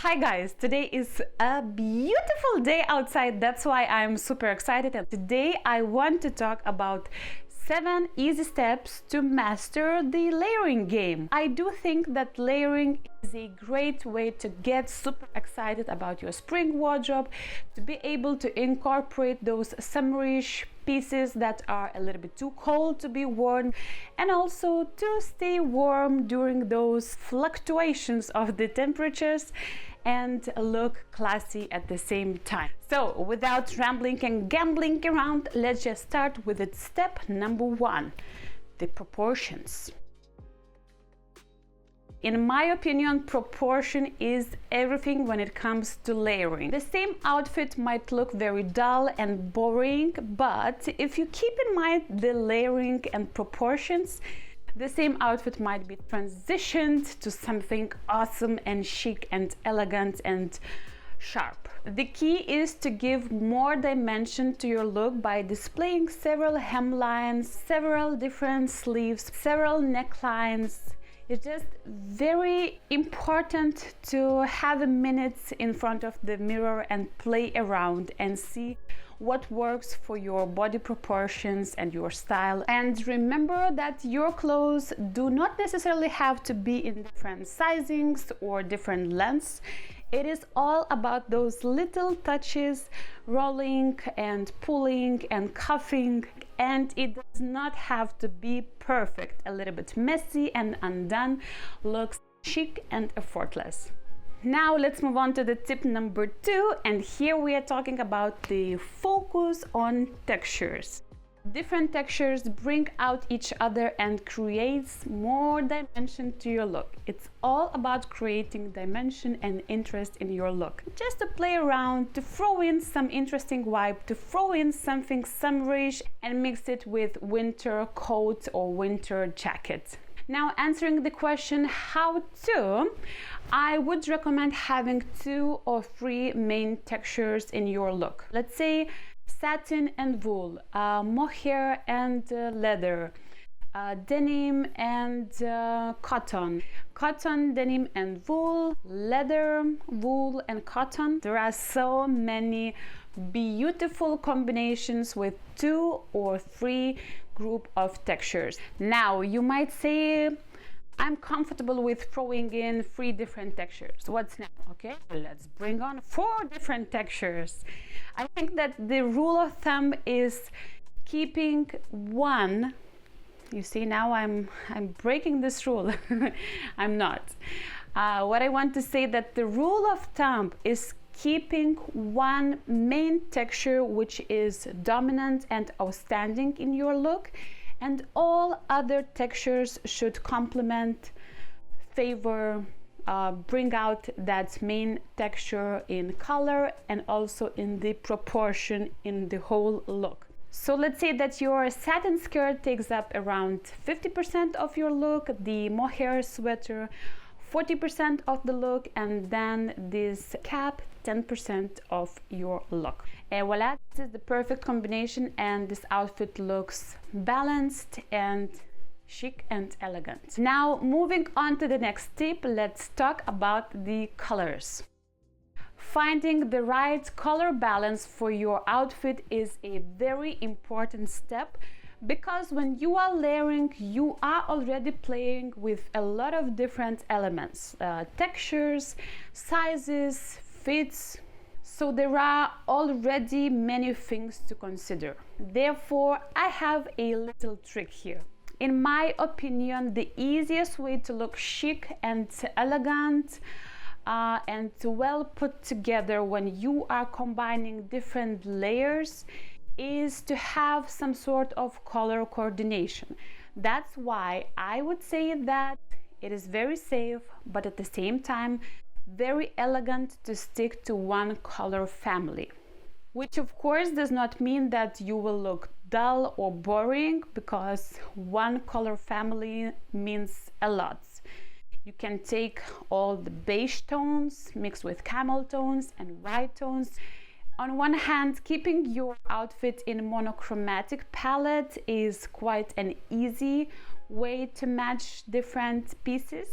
Hi guys, today is a beautiful day outside. That's why I'm super excited. And today I want to talk about 7 easy steps to master the layering game. I do think that layering is a great way to get super excited about your spring wardrobe, to be able to incorporate those summerish pieces that are a little bit too cold to be worn, and also to stay warm during those fluctuations of the temperatures and look classy at the same time. So without rambling and gambling around, let's just start with it. Step number 1, the proportions. In my opinion, proportion is everything when it comes to layering. The same outfit might look very dull and boring, but if you keep in mind the layering and proportions, the same outfit might be transitioned to something awesome and chic and elegant and sharp. The key is to give more dimension to your look by displaying several hemlines, several different sleeves, several necklines. It's just very important to have a minute in front of the mirror and play around and see what works for your body proportions and your style. And remember that your clothes do not necessarily have to be in different sizings or different lengths. It is all about those little touches, rolling and pulling and cuffing, and it does not have to be perfect. A little bit messy and undone looks chic and effortless. Now let's move on to the tip number 2, and here we are talking about the focus on textures. Different textures bring out each other and creates more dimension to your look. It's all about creating dimension and interest in your look. Just to play around, to throw in some interesting vibe, to throw in something summerish and mix it with winter coat or winter jacket. Now, answering the question how to, I would recommend having 2 or 3 main textures in your look. Let's say satin and wool, mohair and leather, denim and cotton, denim and wool, leather, wool and cotton. There are so many beautiful combinations with 2 or 3 group of textures. Now you might say, I'm comfortable with throwing in 3 different textures. What's now? Okay, let's bring on 4 different textures. I think that the rule of thumb is keeping one. You see, now I'm breaking this rule. I'm not. What I want to say that the rule of thumb is keeping one main texture which is dominant and outstanding in your look, and all other textures should complement, favor, bring out that main texture in color and also in the proportion in the whole look. So let's say that your satin skirt takes up around 50% of your look, the mohair sweater 40% of the look, and then this cap 10% of your look. And voila, this is the perfect combination, and this outfit looks balanced and chic and elegant. Now moving on to the next tip, let's talk about the colors. Finding the right color balance for your outfit is a very important step, because when you are layering, you are already playing with a lot of different elements, textures, sizes, fits. So there are already many things to consider. Therefore, I have a little trick here. In my opinion, the easiest way to look chic and elegant and well put together when you are combining different layers is to have some sort of color coordination. That's why I would say that it is very safe, but at the same time very elegant to stick to one color family, which of course does not mean that you will look dull or boring, because one color family means a lot. You can take all the beige tones mixed with camel tones and white tones. On one hand, keeping your outfit in monochromatic palette is quite an easy way to match different pieces.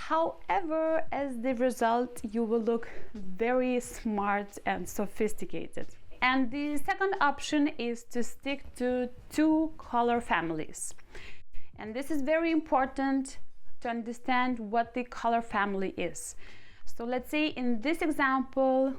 However, as the result, you will look very smart and sophisticated. And the second option is to stick to 2 color families. And this is very important to understand what the color family is. So let's say in this example,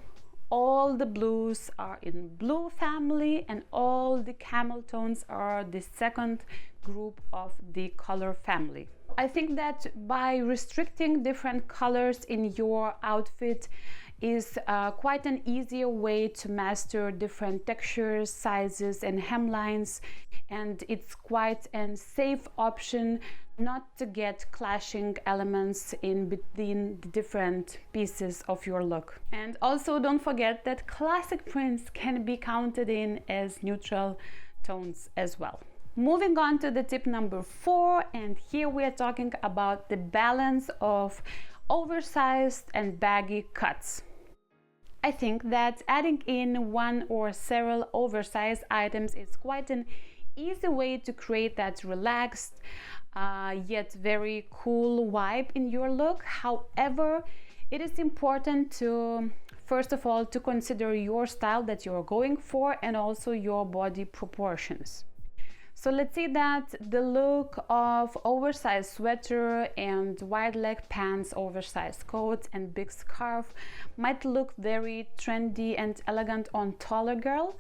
all the blues are in blue family and all the camel tones are the second group of the color family. I think that by restricting different colors in your outfit is quite an easier way to master different textures, sizes and hemlines, and it's quite a safe option not to get clashing elements in between the different pieces of your look. And also don't forget that classic prints can be counted in as neutral tones as well. Moving on to the tip number 4, and here we are talking about the balance of oversized and baggy cuts. I think that adding in one or several oversized items is quite an easy way to create that relaxed yet very cool vibe in your look. However, it is important to first of all to consider your style that you're going for and also your body proportions. So let's say that the look of oversized sweater and wide leg pants, oversized coat and big scarf might look very trendy and elegant on taller girl.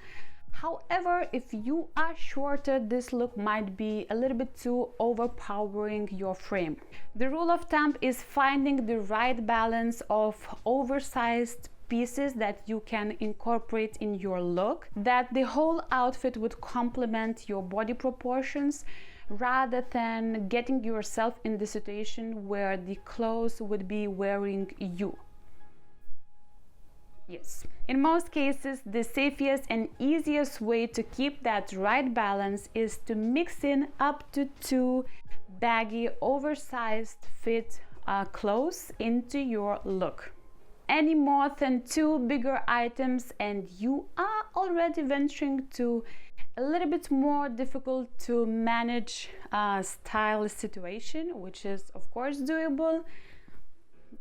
However, if you are shorter, this look might be a little bit too overpowering your frame. The rule of thumb is finding the right balance of oversized pieces that you can incorporate in your look, that the whole outfit would complement your body proportions rather than getting yourself in the situation where the clothes would be wearing you. Yes. In most cases, the safest and easiest way to keep that right balance is to mix in up to 2 baggy, oversized fit clothes into your look. Any more than 2 bigger items and you are already venturing to a little bit more difficult to manage style situation, which is of course doable,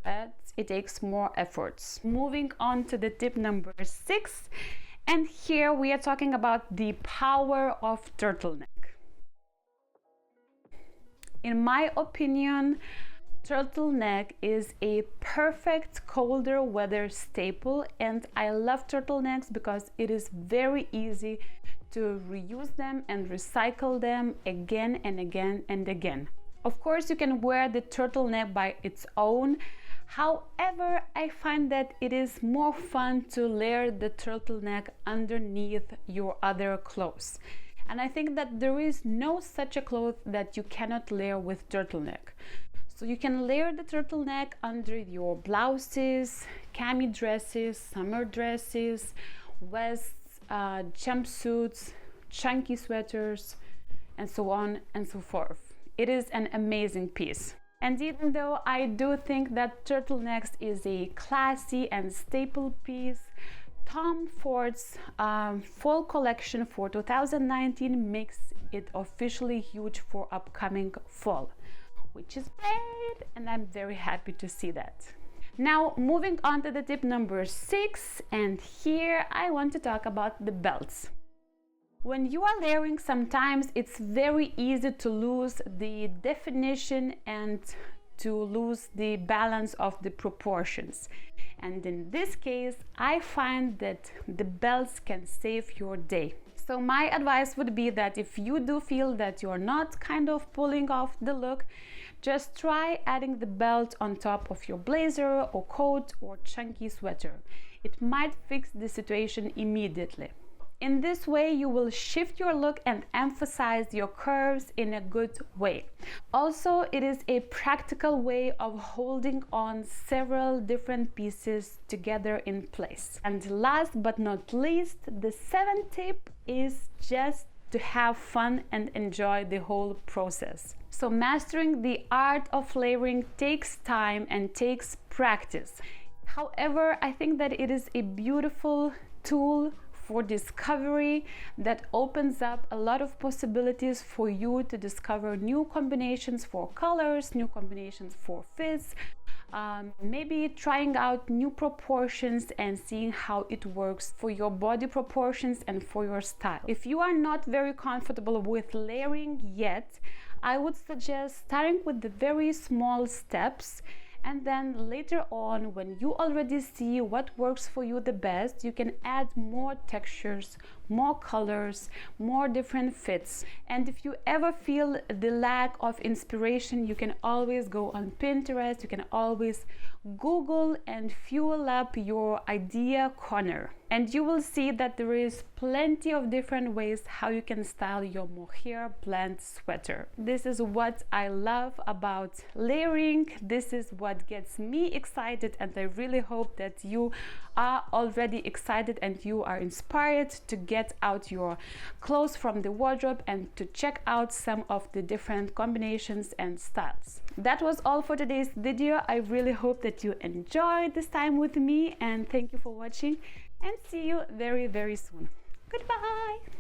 but it takes more efforts. Moving on to the tip number 6, and here we are talking about the power of turtleneck. In my opinion, turtleneck is a perfect colder weather staple, and I love turtlenecks because it is very easy to reuse them and recycle them again and again and again. Of course, you can wear the turtleneck by its own. However, I find that it is more fun to layer the turtleneck underneath your other clothes. And I think that there is no such a cloth that you cannot layer with turtleneck. So you can layer the turtleneck under your blouses, cami dresses, summer dresses, vests, jumpsuits, chunky sweaters, and so on and so forth. It is an amazing piece. And even though I do think that turtlenecks is a classy and staple piece, Tom Ford's fall collection for 2019 makes it officially huge for upcoming fall, which is great, and I'm very happy to see that. Now, moving on to the tip number 6, and here I want to talk about the belts. When you are layering, sometimes it's very easy to lose the definition and to lose the balance of the proportions. And in this case, I find that the belts can save your day. So my advice would be that if you do feel that you're not kind of pulling off the look, just try adding the belt on top of your blazer or coat or chunky sweater. It might fix the situation immediately. In this way, you will shift your look and emphasize your curves in a good way. Also, it is a practical way of holding on several different pieces together in place. And last but not least, the 7th tip is just to have fun and enjoy the whole process. So mastering the art of layering takes time and takes practice. However, I think that it is a beautiful tool for discovery, that opens up a lot of possibilities for you to discover new combinations for colors, new combinations for fits, maybe trying out new proportions and seeing how it works for your body proportions and for your style. If you are not very comfortable with layering yet, I would suggest starting with the very small steps, and then later on, when you already see what works for you the best, you can add more textures, more colors, more different fits. And if you ever feel the lack of inspiration, you can always go on Pinterest, you can always Google and fuel up your idea corner. And you will see that there is plenty of different ways how you can style your mohair blend sweater. This is what I love about layering. This is what gets me excited, and I really hope that you are already excited and you are inspired to get out your clothes from the wardrobe and to check out some of the different combinations and styles. That was all for today's video. I really hope that you enjoyed this time with me, and thank you for watching, and see you very, very soon. Goodbye.